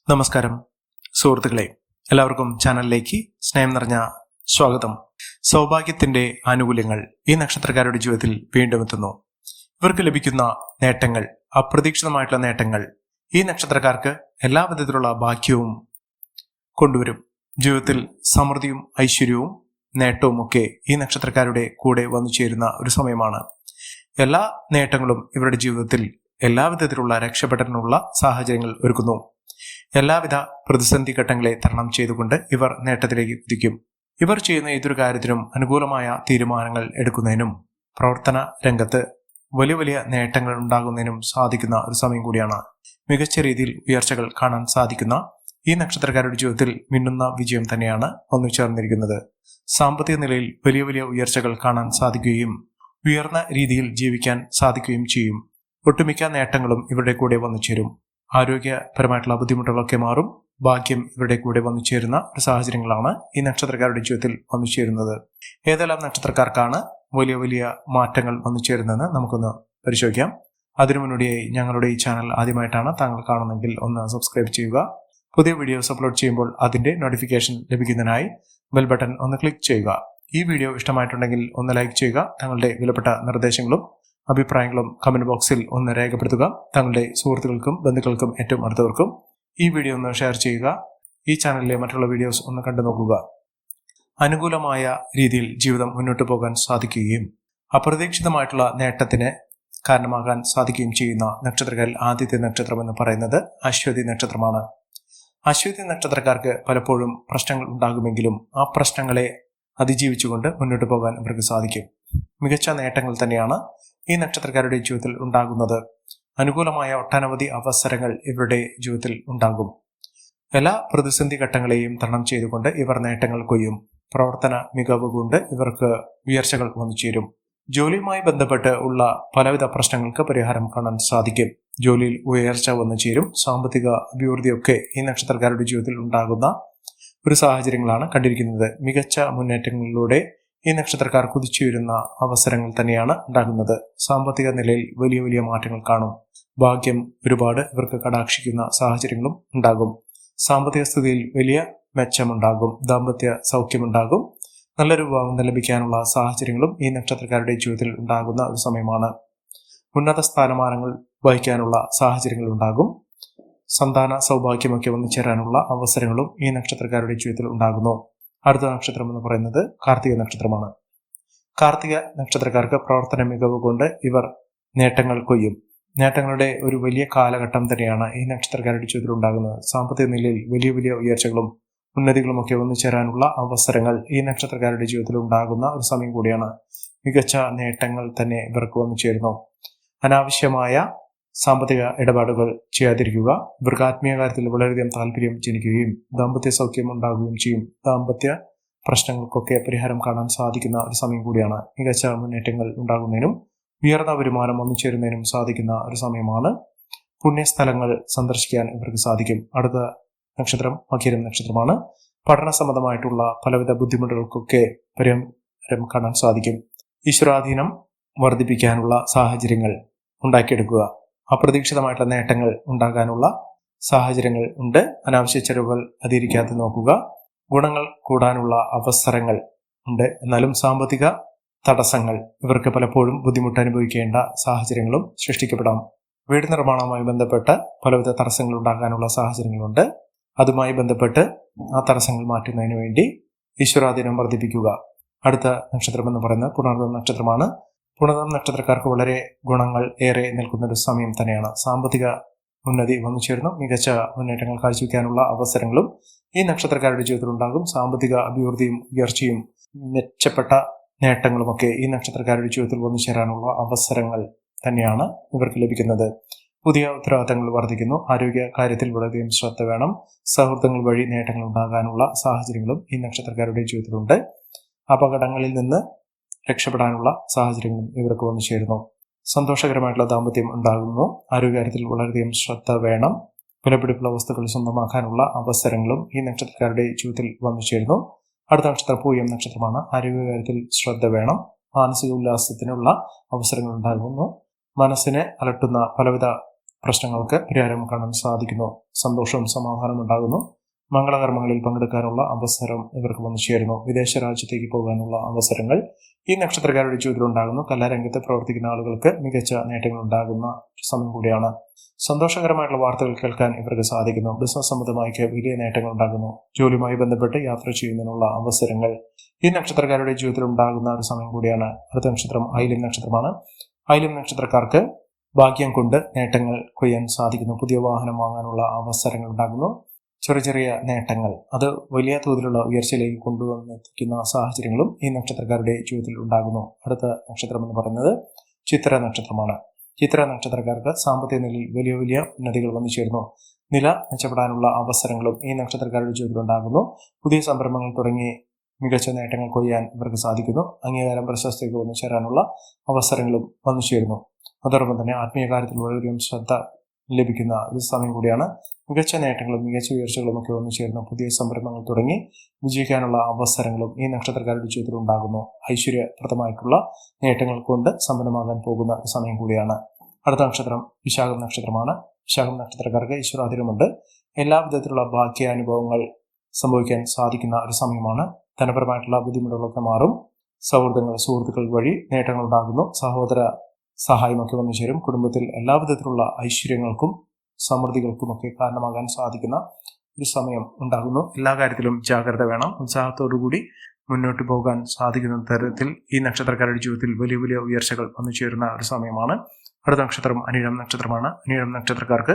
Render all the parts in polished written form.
നമസ്കാരം സുഹൃത്തുക്കളെ, എല്ലാവർക്കും ചാനലിലേക്ക് സ്നേഹം നിറഞ്ഞ സ്വാഗതം. സൗഭാഗ്യത്തിന്റെ ആനുകൂല്യങ്ങൾ ഈ നക്ഷത്രക്കാരുടെ ജീവിതത്തിൽ വീണ്ടും എത്തുന്നു. ഇവർക്ക് ലഭിക്കുന്ന നേട്ടങ്ങൾ, അപ്രതീക്ഷിതമായിട്ടുള്ള നേട്ടങ്ങൾ ഈ നക്ഷത്രക്കാർക്ക് എല്ലാ വിധത്തിലുള്ള ഭാഗ്യവും കൊണ്ടുവരും. ജീവിതത്തിൽ സമൃദ്ധിയും ഐശ്വര്യവും നേട്ടവും ഒക്കെ ഈ നക്ഷത്രക്കാരുടെ കൂടെ വന്നു ചേരുന്ന ഒരു സമയമാണ്. എല്ലാ നേട്ടങ്ങളും ഇവരുടെ ജീവിതത്തിൽ എല്ലാ വിധത്തിലുള്ള രക്ഷപ്പെടാനുള്ള സാഹചര്യങ്ങൾ ഒരുക്കുന്നു. എല്ലാവിധ പ്രതിസന്ധി ഘട്ടങ്ങളെ തരണം ചെയ്തുകൊണ്ട് ഇവർ നേട്ടത്തിലേക്ക് കുതിക്കും. ഇവർ ചെയ്യുന്ന ഏതൊരു കാര്യത്തിനും അനുകൂലമായ തീരുമാനങ്ങൾ എടുക്കുന്നതിനും പ്രവർത്തന രംഗത്ത് വലിയ വലിയ നേട്ടങ്ങൾ ഉണ്ടാകുന്നതിനും സാധിക്കുന്ന ഒരു സമയം കൂടിയാണ്. മികച്ച രീതിയിൽ ഉയർച്ചകൾ കാണാൻ സാധിക്കുന്ന ഈ നക്ഷത്രക്കാരുടെ ജീവിതത്തിൽ മിന്നുന്ന വിജയം തന്നെയാണ് വന്നു ചേർന്നിരിക്കുന്നത്. സാമ്പത്തിക നിലയിൽ വലിയ വലിയ ഉയർച്ചകൾ കാണാൻ സാധിക്കുകയും ഉയർന്ന രീതിയിൽ ജീവിക്കാൻ സാധിക്കുകയും ചെയ്യും. ഒട്ടുമിക്ക നേട്ടങ്ങളും ഇവരുടെ കൂടെ വന്നു ചേരും. ആരോഗ്യപരമായിട്ടുള്ള ബുദ്ധിമുട്ടുകളൊക്കെ മാറും. ഭാഗ്യം ഇവരുടെ കൂടെ വന്നു ചേരുന്ന ഒരു സാഹചര്യങ്ങളാണ് ഈ നക്ഷത്രക്കാരുടെ ജീവിതത്തിൽ വന്നു ചേരുന്നത്. ഏതെല്ലാം നക്ഷത്രക്കാർക്കാണ് വലിയ വലിയ മാറ്റങ്ങൾ വന്നു ചേരുന്നതെന്ന് നമുക്കൊന്ന് പരിശോധിക്കാം. അതിനു മുന്നോടിയായി ഞങ്ങളുടെ ഈ ചാനൽ ആദ്യമായിട്ടാണ് താങ്കൾ കാണുന്നതെങ്കിൽ ഒന്ന് സബ്സ്ക്രൈബ് ചെയ്യുക. പുതിയ വീഡിയോസ് അപ്ലോഡ് ചെയ്യുമ്പോൾ അതിന്റെ നോട്ടിഫിക്കേഷൻ ലഭിക്കുന്നതിനായി ബെൽ ബട്ടൺ ഒന്ന് ക്ലിക്ക് ചെയ്യുക. ഈ വീഡിയോ ഇഷ്ടമായിട്ടുണ്ടെങ്കിൽ ഒന്ന് ലൈക്ക് ചെയ്യുക. തങ്ങളുടെ വിലപ്പെട്ട നിർദ്ദേശങ്ങളും അഭിപ്രായങ്ങളും കമന്റ് ബോക്സിൽ ഒന്ന് രേഖപ്പെടുത്തുക. തങ്ങളുടെ സുഹൃത്തുക്കൾക്കും ബന്ധുക്കൾക്കും ഏറ്റവും അടുത്തവർക്കും ഈ വീഡിയോ ഒന്ന് ഷെയർ ചെയ്യുക. ഈ ചാനലിലെ മറ്റുള്ള വീഡിയോസ് ഒന്ന് കണ്ടു നോക്കുക. അനുകൂലമായ രീതിയിൽ ജീവിതം മുന്നോട്ട് പോകാൻ സാധിക്കുകയും അപ്രതീക്ഷിതമായിട്ടുള്ള നേട്ടത്തിന് കാരണമാകാൻ സാധിക്കുകയും ചെയ്യുന്ന നക്ഷത്രക്കാരിൽ ആദ്യത്തെ നക്ഷത്രം എന്ന് പറയുന്നത് അശ്വതി നക്ഷത്രമാണ്. അശ്വതി നക്ഷത്രക്കാർക്ക് പലപ്പോഴും പ്രശ്നങ്ങൾ ഉണ്ടാകുമെങ്കിലും ആ പ്രശ്നങ്ങളെ അതിജീവിച്ചുകൊണ്ട് മുന്നോട്ട് പോകാൻ ഇവർക്ക് സാധിക്കും. മികച്ച നേട്ടങ്ങൾ തന്നെയാണ് ഈ നക്ഷത്രക്കാരുടെ ജീവിതത്തിൽ ഉണ്ടാകുന്നത്. അനുകൂലമായ ഒട്ടനവധി അവസരങ്ങൾ ഇവരുടെ ജീവിതത്തിൽ ഉണ്ടാകും. എല്ലാ പ്രതിസന്ധി ഘട്ടങ്ങളെയും തരണം ചെയ്തുകൊണ്ട് ഇവർ നേട്ടങ്ങൾ കൊയ്യും. പ്രവർത്തന മികവ് കൊണ്ട് ഇവർക്ക് ഉയർച്ചകൾ വന്നു ചേരും. ജോലിയുമായി ബന്ധപ്പെട്ട് ഉള്ള പലവിധ പ്രശ്നങ്ങൾക്ക് പരിഹാരം കാണാൻ സാധിക്കും. ജോലിയിൽ ഉയർച്ച വന്നു ചേരും. സാമ്പത്തിക അഭിവൃദ്ധിയൊക്കെ ഈ നക്ഷത്രക്കാരുടെ ജീവിതത്തിൽ ഉണ്ടാകുന്ന ഒരു സാഹചര്യങ്ങളാണ് കണ്ടിരിക്കുന്നത്. മികച്ച മുന്നേറ്റങ്ങളിലൂടെ ഈ നക്ഷത്രക്കാർ കുതിച്ചുയരുന്ന അവസരങ്ങൾ തന്നെയാണ് ഉണ്ടാകുന്നത്. സാമ്പത്തിക നിലയിൽ വലിയ വലിയ മാറ്റങ്ങൾ കാണും. ഭാഗ്യം ഒരുപാട് ഇവർക്ക് കടാക്ഷിക്കുന്ന സാഹചര്യങ്ങളും ഉണ്ടാകും. സാമ്പത്തിക സ്ഥിതിയിൽ വലിയ മെച്ചമുണ്ടാകും. ദാമ്പത്യ സൗഖ്യമുണ്ടാകും. നല്ലൊരു വിവാഹം ലഭിക്കാനുള്ള സാഹചര്യങ്ങളും ഈ നക്ഷത്രക്കാരുടെ ജീവിതത്തിൽ ഉണ്ടാകുന്ന ഒരു സമയമാണ്. ഉന്നത സ്ഥാനമാനങ്ങൾ വഹിക്കാനുള്ള സാഹചര്യങ്ങൾ ഉണ്ടാകും. സന്താന സൗഭാഗ്യമൊക്കെ വന്നു ചേരാനുള്ള അവസരങ്ങളും ഈ നക്ഷത്രക്കാരുടെ ജീവിതത്തിൽ ഉണ്ടാകുന്നു. അടുത്ത നക്ഷത്രം എന്ന് പറയുന്നത് കാർത്തിക നക്ഷത്രമാണ്. കാർത്തിക നക്ഷത്രക്കാർക്ക് പ്രവർത്തന മികവ് കൊണ്ട് ഇവർ നേട്ടങ്ങൾ കൊയ്യും. നേട്ടങ്ങളുടെ ഒരു വലിയ കാലഘട്ടം തന്നെയാണ് ഈ നക്ഷത്രക്കാരുടെ ജീവിതത്തിൽ ഉണ്ടാകുന്നത്. സാമ്പത്തിക നിലയിൽ വലിയ വലിയ ഉയർച്ചകളും ഉന്നതികളും ഒക്കെ വന്നു ചേരാനുള്ള അവസരങ്ങൾ ഈ നക്ഷത്രക്കാരുടെ ജീവിതത്തിൽ ഉണ്ടാകുന്ന ഒരു സമയം കൂടിയാണ്. മികച്ച നേട്ടങ്ങൾ തന്നെ ഇവർക്ക് വന്നു ചേരുന്നു. അനാവശ്യമായ സാമ്പത്തിക ഇടപാടുകൾ ചെയ്യാതിരിക്കുക. ഇവർക്ക് ആത്മീയ കാര്യത്തിൽ വളരെയധികം താല്പര്യം ജനിക്കുകയും ദാമ്പത്യ സൗഖ്യം ഉണ്ടാകുകയും ചെയ്യും. ദാമ്പത്യ പ്രശ്നങ്ങൾക്കൊക്കെ പരിഹാരം കാണാൻ സാധിക്കുന്ന ഒരു സമയം കൂടിയാണ്. മികച്ച മുന്നേറ്റങ്ങൾ ഉണ്ടാകുന്നതിനും ഉയർന്ന വരുമാനം വന്നു ചേരുന്നതിനും സാധിക്കുന്ന ഒരു സമയമാണ്. പുണ്യസ്ഥലങ്ങൾ സന്ദർശിക്കാൻ ഇവർക്ക് സാധിക്കും. അടുത്ത നക്ഷത്രം മകരം നക്ഷത്രമാണ്. പഠന സംബന്ധമായിട്ടുള്ള പലവിധ ബുദ്ധിമുട്ടുകൾക്കൊക്കെ പരിഹാരം കാണാൻ സാധിക്കും. ഈശ്വരാധീനം വർദ്ധിപ്പിക്കാനുള്ള സാഹചര്യങ്ങൾ ഉണ്ടാക്കിയെടുക്കുക. അപ്രതീക്ഷിതമായിട്ടുള്ള നേട്ടങ്ങൾ ഉണ്ടാകാനുള്ള സാഹചര്യങ്ങൾ ഉണ്ട്. അനാവശ്യ ചെലവുകൾ അതിരിക്കാതെ നോക്കുക. ഗുണങ്ങൾ കൂടാനുള്ള അവസരങ്ങൾ ഉണ്ട്. എന്നാലും സാമ്പത്തിക തടസ്സങ്ങൾ ഇവർക്ക് പലപ്പോഴും ബുദ്ധിമുട്ട് അനുഭവിക്കേണ്ട സാഹചര്യങ്ങളും സൃഷ്ടിക്കപ്പെടാം. വീട് നിർമ്മാണവുമായി ബന്ധപ്പെട്ട് പലവിധ തടസ്സങ്ങൾ ഉണ്ടാകാനുള്ള സാഹചര്യങ്ങളുണ്ട്. അതുമായി ബന്ധപ്പെട്ട് ആ തടസ്സങ്ങൾ മാറ്റുന്നതിന് വേണ്ടി ഈശ്വരാധീനം വർദ്ധിപ്പിക്കുക. അടുത്ത നക്ഷത്രം എന്ന് പറയുന്നത് പുണർദം നക്ഷത്രമാണ്. പുണർദം നക്ഷത്രക്കാർക്ക് വളരെ ഗുണങ്ങൾ ഏറെ നിൽക്കുന്ന ഒരു സമയം തന്നെയാണ്. സാമ്പത്തിക ഉന്നതി വന്നു ചേർന്ന് മികച്ച മുന്നേറ്റങ്ങൾ കാഴ്ചവെക്കാനുള്ള അവസരങ്ങളും ഈ നക്ഷത്രക്കാരുടെ ജീവിതത്തിൽ ഉണ്ടാകും. സാമ്പത്തിക അഭിവൃദ്ധിയും ഉയർച്ചയും മെച്ചപ്പെട്ട നേട്ടങ്ങളുമൊക്കെ ഈ നക്ഷത്രക്കാരുടെ ജീവിതത്തിൽ വന്നു ചേരാനുള്ള അവസരങ്ങൾ തന്നെയാണ് ഇവർക്ക് ലഭിക്കുന്നത്. പുതിയ ഉത്തരവാദിത്തങ്ങൾ വർദ്ധിക്കുന്നു. ആരോഗ്യ കാര്യത്തിൽ വളരെയധികം ശ്രദ്ധ വേണം. സൗഹൃദങ്ങൾ വഴി നേട്ടങ്ങൾ ഉണ്ടാകാനുള്ള സാഹചര്യങ്ങളും ഈ നക്ഷത്രക്കാരുടെ ജീവിതത്തിലുണ്ട്. അപകടങ്ങളിൽ നിന്ന് രക്ഷപ്പെടാനുള്ള സാഹചര്യങ്ങളും ഇവർക്ക് വന്നു ചേരുന്നു. സന്തോഷകരമായിട്ടുള്ള ദാമ്പത്യം ഉണ്ടാകുന്നു. ആരോഗ്യകാര്യത്തിൽ വളരെയധികം ശ്രദ്ധ വേണം. വിലപിടിപ്പുള്ള വസ്തുക്കൾ സ്വന്തമാക്കാനുള്ള അവസരങ്ങളും ഈ നക്ഷത്രക്കാരുടെ ജീവിതത്തിൽ വന്നു ചേരുന്നു. അടുത്ത നക്ഷത്രം പൂയം നക്ഷത്രമാണ്. ആരോഗ്യകാര്യത്തിൽ ശ്രദ്ധ വേണം. മാനസിക ഉല്ലാസത്തിനുള്ള അവസരങ്ങൾ ഉണ്ടാകുന്നു. മനസ്സിനെ അലട്ടുന്ന പലവിധ പ്രശ്നങ്ങൾക്ക് പരിഹാരം കാണാൻ സാധിക്കുന്നു. സന്തോഷവും സമാധാനവും ഉണ്ടാകുന്നു. മംഗളകർമ്മങ്ങളിൽ പങ്കെടുക്കാനുള്ള അവസരം ഇവർക്ക് വന്നു ചേരുന്നു. വിദേശ രാജ്യത്തേക്ക് പോകാനുള്ള അവസരങ്ങൾ ഈ നക്ഷത്രക്കാരുടെ ജീവിതത്തിൽ ഉണ്ടാകുന്നു. കലാരംഗത്ത് പ്രവർത്തിക്കുന്ന ആളുകൾക്ക് മികച്ച നേട്ടങ്ങൾ ഉണ്ടാകുന്ന സമയം കൂടിയാണ്. സന്തോഷകരമായിട്ടുള്ള വാർത്തകൾ കേൾക്കാൻ ഇവർക്ക് സാധിക്കുന്നു. ബിസിനസ് സംബന്ധമായി വലിയ നേട്ടങ്ങൾ ഉണ്ടാകുന്നു. ജോലിയുമായി ബന്ധപ്പെട്ട് യാത്ര ചെയ്യുന്നതിനുള്ള അവസരങ്ങൾ ഈ നക്ഷത്രക്കാരുടെ ജീവിതത്തിൽ ഉണ്ടാകുന്ന ഒരു സമയം കൂടിയാണ്. അടുത്ത നക്ഷത്രം ആയില്യം നക്ഷത്രമാണ്. ആയില്യം നക്ഷത്രക്കാർക്ക് ഭാഗ്യം കൊണ്ട് നേട്ടങ്ങൾ കൊയ്യാൻ സാധിക്കുന്നു. പുതിയ വാഹനം വാങ്ങാനുള്ള അവസരങ്ങൾ ഉണ്ടാകുന്നു. ചെറിയ ചെറിയ നേട്ടങ്ങൾ അത് വലിയ തോതിലുള്ള ഉയർച്ചയിലേക്ക് കൊണ്ടുവന്നെത്തിക്കുന്ന സാഹചര്യങ്ങളും ഈ നക്ഷത്രക്കാരുടെ ജീവിതത്തിൽ ഉണ്ടാകുന്നു. അടുത്ത നക്ഷത്രം എന്ന് പറയുന്നത് ചിത്ര നക്ഷത്രമാണ്. ചിത്ര നക്ഷത്രക്കാർക്ക് സാമ്പത്തിക നിലയിൽ വലിയ വലിയ ഉന്നതികൾ വന്നു ചേരുന്നു. നില മെച്ചപ്പെടാനുള്ള അവസരങ്ങളും ഈ നക്ഷത്രക്കാരുടെ ജീവിതത്തിൽ ഉണ്ടാകുന്നു. പുതിയ സംരംഭങ്ങൾ തുടങ്ങി മികച്ച നേട്ടങ്ങൾ കൊയ്യാൻ ഇവർക്ക് സാധിക്കുന്നു. അംഗീകാരം പ്രശസ്തിക്ക് വന്നു ചേരാനുള്ള അവസരങ്ങളും വന്നു ചേരുന്നു. അതോടൊപ്പം തന്നെ ആത്മീയ കാര്യത്തിൽ വളരെയധികം ശ്രദ്ധ ലഭിക്കുന്ന ഒരു സമയം കൂടിയാണ്. മികച്ച നേട്ടങ്ങളും മികച്ച ഉയർച്ചകളും ഒക്കെ വന്നു ചേർന്ന് പുതിയ സംരംഭങ്ങൾ തുടങ്ങി വിജയിക്കാനുള്ള അവസരങ്ങളും ഈ നക്ഷത്രക്കാരുടെ ജീവിതത്തിൽ ഉണ്ടാകുന്നു. ഐശ്വര്യപ്രദമായിട്ടുള്ള നേട്ടങ്ങൾ കൊണ്ട് സമ്പന്നമാകാൻ പോകുന്ന ഒരു സമയം കൂടിയാണ്. അടുത്ത നക്ഷത്രം വിശാഖം നക്ഷത്രമാണ്. വിശാഖം നക്ഷത്രക്കാർക്ക് ഈശ്വരാധീനമുണ്ട്. എല്ലാ വിധത്തിലുള്ള ഭാഗ്യാനുഭവങ്ങൾ സംഭവിക്കാൻ സാധിക്കുന്ന ഒരു സമയമാണ്. ധനപരമായിട്ടുള്ള ബുദ്ധിമുട്ടുകളൊക്കെ മാറും. സുഹൃത്തുക്കൾ വഴി നേട്ടങ്ങൾ ഉണ്ടാകുന്നു. സഹോദര സഹായമൊക്കെ വന്നു ചേരും. കുടുംബത്തിൽ എല്ലാവിധത്തിലുള്ള ഐശ്വര്യങ്ങൾക്കും സമൃദ്ധികൾക്കുമൊക്കെ കാരണമാകാൻ സാധിക്കുന്ന ഒരു സമയം ഉണ്ടാകുന്നു. എല്ലാ കാര്യത്തിലും ജാഗ്രത വേണം. ഉത്സാഹത്തോടുകൂടി മുന്നോട്ട് പോകാൻ സാധിക്കുന്ന തരത്തിൽ ഈ നക്ഷത്രക്കാരുടെ ജീവിതത്തിൽ വലിയ വലിയ ഉയർച്ചകൾ വന്നു ചേരുന്ന ഒരു സമയമാണ്. അടുത്ത നക്ഷത്രം അനിഴം നക്ഷത്രമാണ്. അനിഴം നക്ഷത്രക്കാർക്ക്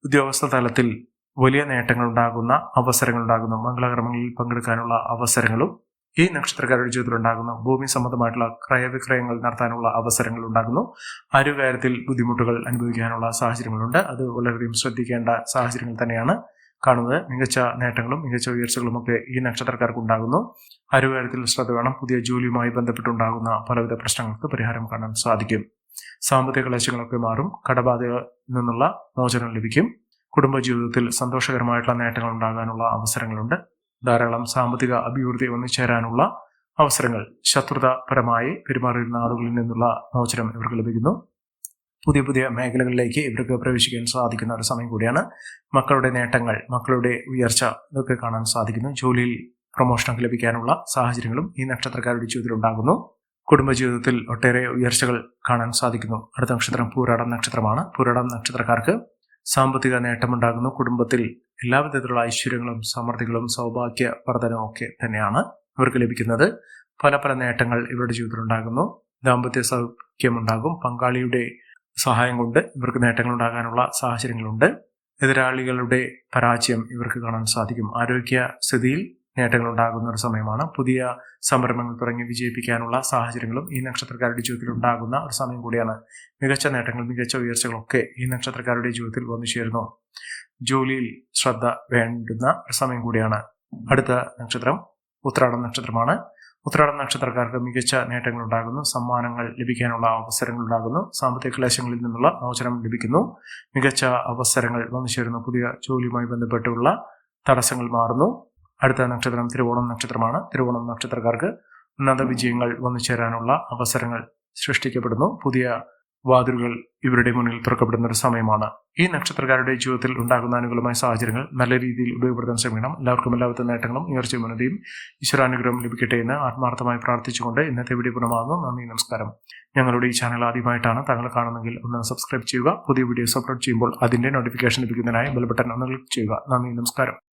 ഉദ്യോഗസ്ഥ തലത്തിൽ വലിയ നേട്ടങ്ങൾ ഉണ്ടാകുന്ന അവസരങ്ങൾ ഉണ്ടാകുന്നു. മംഗളകർമ്മങ്ങളിൽ പങ്കെടുക്കാനുള്ള അവസരങ്ങളും ഈ നക്ഷത്രക്കാരുടെ ജീവിതത്തിൽ ഉണ്ടാകുന്നു. ഭൂമി സംബന്ധമായിട്ടുള്ള ക്രയവിക്രയങ്ങൾ നടത്താനുള്ള അവസരങ്ങൾ ഉണ്ടാകുന്നു. ആരോഗ്യകാര്യത്തിൽ ബുദ്ധിമുട്ടുകൾ അനുഭവിക്കാനുള്ള സാഹചര്യങ്ങളുണ്ട്. അത് വളരെയധികം ശ്രദ്ധിക്കേണ്ട സാഹചര്യങ്ങൾ തന്നെയാണ് കാണുന്നത്. മികച്ച നേട്ടങ്ങളും മികച്ച ഉയർച്ചകളും ഒക്കെ ഈ നക്ഷത്രക്കാർക്ക് ഉണ്ടാകുന്നു. ആരോഗ്യകാര്യത്തിൽ ശ്രദ്ധ വേണം. പുതിയ ജോലിയുമായി ബന്ധപ്പെട്ടുണ്ടാകുന്ന പലവിധ പ്രശ്നങ്ങൾക്ക് പരിഹാരം കാണാൻ സാധിക്കും. സാമ്പത്തിക ക്ലേശങ്ങളൊക്കെ മാറും. കടബാധയിൽ നിന്നുള്ള മോചനം ലഭിക്കും. കുടുംബജീവിതത്തിൽ സന്തോഷകരമായിട്ടുള്ള നേട്ടങ്ങൾ ഉണ്ടാകാനുള്ള അവസരങ്ങളുണ്ട്. ധാരാളം സാമ്പത്തിക അഭിവൃദ്ധി ഒന്നിച്ചേരാനുള്ള അവസരങ്ങൾ. ശത്രുതാപരമായി പെരുമാറിയിരുന്ന ആളുകളിൽ നിന്നുള്ള മോചനം ഇവർക്ക് ലഭിക്കുന്നു. പുതിയ പുതിയ മേഖലകളിലേക്ക് ഇവർക്ക് പ്രവേശിക്കാൻ സാധിക്കുന്ന ഒരു സമയം കൂടിയാണ്. മക്കളുടെ നേട്ടങ്ങൾ, മക്കളുടെ ഉയർച്ച ഇതൊക്കെ കാണാൻ സാധിക്കുന്നു. ജോലിയിൽ പ്രൊമോഷനൊക്കെ ലഭിക്കാനുള്ള സാഹചര്യങ്ങളും ഈ നക്ഷത്രക്കാരുടെ ജീവിതത്തിൽ ഉണ്ടാകുന്നു. കുടുംബജീവിതത്തിൽ ഒട്ടേറെ ഉയർച്ചകൾ കാണാൻ സാധിക്കുന്നു. അടുത്ത നക്ഷത്രം പൂരാടം നക്ഷത്രമാണ്. പൂരാടം നക്ഷത്രക്കാർക്ക് സാമ്പത്തിക നേട്ടമുണ്ടാകുന്നു. കുടുംബത്തിൽ എല്ലാവിധത്തിലുള്ള ഐശ്വര്യങ്ങളും സമൃദ്ധികളും സൗഭാഗ്യവർദ്ധനവും ഒക്കെ തന്നെയാണ് ഇവർക്ക് ലഭിക്കുന്നത്. പല പല നേട്ടങ്ങൾ ഇവരുടെ ജീവിതത്തിൽ ഉണ്ടാകുന്നു. ദാമ്പത്യ സൗഖ്യമുണ്ടാകും. പങ്കാളിയുടെ സഹായം കൊണ്ട് ഇവർക്ക് നേട്ടങ്ങൾ ഉണ്ടാകാനുള്ള സാഹചര്യങ്ങളുണ്ട്. എതിരാളികളുടെ പരാജയം ഇവർക്ക് കാണാൻ സാധിക്കും. ആരോഗ്യസ്ഥിതിയിൽ നേട്ടങ്ങൾ ഉണ്ടാകുന്ന ഒരു സമയമാണ്. പുതിയ സംരംഭങ്ങൾ തുടങ്ങി വിജയിപ്പിക്കാനുള്ള സാഹചര്യങ്ങളും ഈ നക്ഷത്രക്കാരുടെ ജീവിതത്തിൽ ഉണ്ടാകുന്ന ഒരു സമയം കൂടിയാണ്. മികച്ച നേട്ടങ്ങൾ മികച്ച ഉയർച്ചകളൊക്കെ ഈ നക്ഷത്രക്കാരുടെ ജീവിതത്തിൽ വന്നു ചേരുന്നു. ജോലിയിൽ ശ്രദ്ധ വേണ്ടുന്ന ഒരു സമയം കൂടിയാണ്. അടുത്ത നക്ഷത്രം ഉത്രാടം നക്ഷത്രമാണ്. ഉത്രാടം നക്ഷത്രക്കാർക്ക് മികച്ച നേട്ടങ്ങൾ ഉണ്ടാകുന്നു. സമ്മാനങ്ങൾ ലഭിക്കാനുള്ള അവസരങ്ങൾ ഉണ്ടാകുന്നു. സാമ്പത്തിക ക്ലേശങ്ങളിൽ നിന്നുള്ള മോചനം ലഭിക്കുന്നു. മികച്ച അവസരങ്ങൾ വന്നു ചേരുന്നു. പുതിയ ജോലിയുമായി ബന്ധപ്പെട്ടുള്ള തടസ്സങ്ങൾ മാറുന്നു. അടുത്ത നക്ഷത്രം തിരുവോണം നക്ഷത്രമാണ്. തിരുവോണം നക്ഷത്രക്കാർക്ക് ഉന്നത വിജയങ്ങൾ വന്നു ചേരാനുള്ള അവസരങ്ങൾ സൃഷ്ടിക്കപ്പെടുന്നു. പുതിയ വാതിലുകൾ ഇവരുടെ മുന്നിൽ തുറക്കപ്പെടുന്ന ഒരു സമയമാണ്. ഈ നക്ഷത്രക്കാരുടെ ജീവിതത്തിൽ ഉണ്ടാകുന്ന അനുകൂലമായ സാഹചര്യങ്ങൾ നല്ല രീതിയിൽ ഉപയോഗപ്പെടുത്താൻ ശ്രമിക്കണം. എല്ലാവർക്കും എല്ലാവിധ നേട്ടങ്ങളും ഉയർച്ചയും ഉന്നതിയും ഈശ്വരാനുഗ്രഹം ലഭിക്കട്ടെ എന്ന് ആത്മാർത്ഥമായി പ്രാർത്ഥിച്ചുകൊണ്ട് ഇന്നത്തെ വീഡിയോ പൂർണ്ണമാകുന്നു. നന്ദി, നമസ്കാരം. ഞങ്ങളുടെ ഈ ചാനൽ ആദ്യമായിട്ടാണ് താങ്കൾ കാണുന്നതെങ്കിൽ ഒന്ന് സബ്സ്ക്രൈബ് ചെയ്യുക. പുതിയ വീഡിയോസ് അപ്ലോഡ് ചെയ്യുമ്പോൾ അതിന്റെ നോട്ടിഫിക്കേഷൻ ലഭിക്കുന്നതിനായി ബെൽ ബട്ടൺ ഒന്ന് ക്ലിക്ക് ചെയ്യുക. നന്ദി, നമസ്കാരം.